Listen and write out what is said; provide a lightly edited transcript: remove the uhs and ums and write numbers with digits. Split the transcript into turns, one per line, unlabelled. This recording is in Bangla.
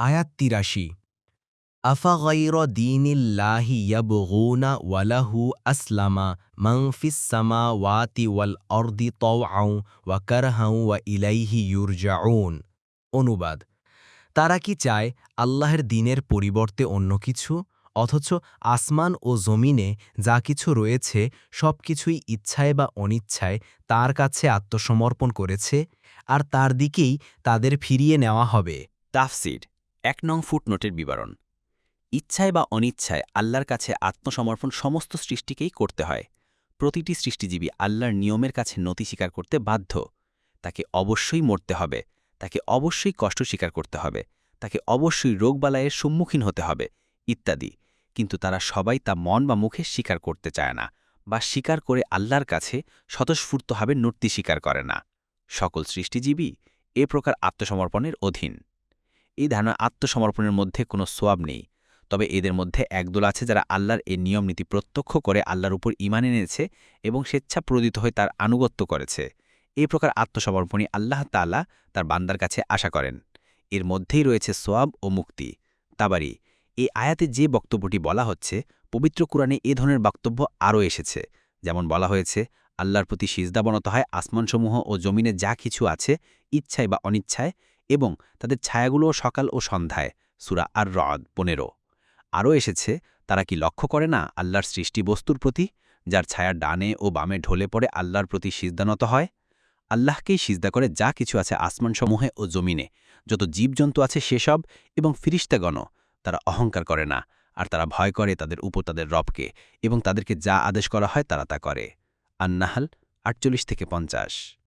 আয়াত ৮৩ আফাগাইরা দীনিল্লাহি ইয়াবগুনা ওয়ালাহু আসলামা মান ফিস সামাওয়াতি ওয়াল আরদি তাওআন ওয়া কারহান ওয়া ইলাইহি ইউরজাউন। অনুবাদ: তারা কি চায় আল্লাহর দ্বীনের পরিবর্তে অন্য কিছু, অথচ আসমান ও জমিনে যা কিছু রয়েছে সবকিছুই ইচ্ছায় বা অনিচ্ছায় তার কাছে আত্মসমর্পণ করেছে, আর তার দিকেই তাদের ফিরিয়ে নেওয়া হবে।
তাফসির ১ নং ফুটনোটের বিবরণ। ইচ্ছায় বা অনিচ্ছায় আল্লাহর কাছে আত্মসমর্পণ সমস্ত সৃষ্টিকেই করতে হয়। প্রতিটি সৃষ্টিজীবী আল্লাহর নিয়মের কাছে নতি স্বীকার করতে বাধ্য। তাকে অবশ্যই মরতে হবে, তাকে অবশ্যই কষ্ট স্বীকার করতে হবে, তাকে অবশ্যই রোগবালাইয়ের সম্মুখীন হতে হবে, ইত্যাদি। কিন্তু তারা সবাই তা মন বা মুখে স্বীকার করতে চায় না, বা স্বীকার করে আল্লাহর কাছে স্বতঃস্ফূর্তভাবে নতি স্বীকার করে না। সকল সৃষ্টিজীবী এ প্রকার আত্মসমর্পণের অধীন। এই ধারণা আত্মসমর্পণের মধ্যে কোনো সোয়াব নেই, তবে এদের মধ্যে একদল আছে যারা আল্লাহর এই নিয়মনীতি প্রত্যক্ষ করে আল্লাহর উপর ঈমান এনেছে এবং স্বেচ্ছাপ্রোদিত হয়ে তার আনুগত্য করেছে। এই প্রকার আত্মসমর্পণই আল্লাহ তাআলা তার বান্দার কাছে আশা করেন। এর মধ্যেই রয়েছে সোয়াব ও মুক্তি। তাবারি: এই আয়াতে যে বক্তব্যটি বলা হচ্ছে, পবিত্র কুরআনে এ ধরনের বক্তব্য আরও এসেছে। যেমন বলা হয়েছে, আল্লাহর প্রতি সিজদা বনত হয় আসমানসমূহ ও জমিনে যা কিছু আছে, ইচ্ছায় বা অনিচ্ছায়, এবং তাদের ছায়াগুলোও সকাল ও সন্ধ্যায়। সূরা আর-রদ ১৫। আরও এসেছে, তারা কি লক্ষ্য করে না আল্লাহর সৃষ্টি বস্তুর প্রতি, যার ছায়া ডানে ও বামে ঢলে পড়ে আল্লাহর প্রতি সিজদানত হয়? আল্লাহকেই সিজদা করে যা কিছু আছে আসমানসমূহে ও জমিনে, যত জীবজন্তু আছে সেসব, এবং ফিরিস্তাগণও। তারা অহংকার করে না, আর তারা ভয় করে তাদের উপর তাদের রবকে, এবং তাদেরকে যা আদেশ করা হয় তারা তা করে। আন-নাহল ৪৮ থেকে ৫০।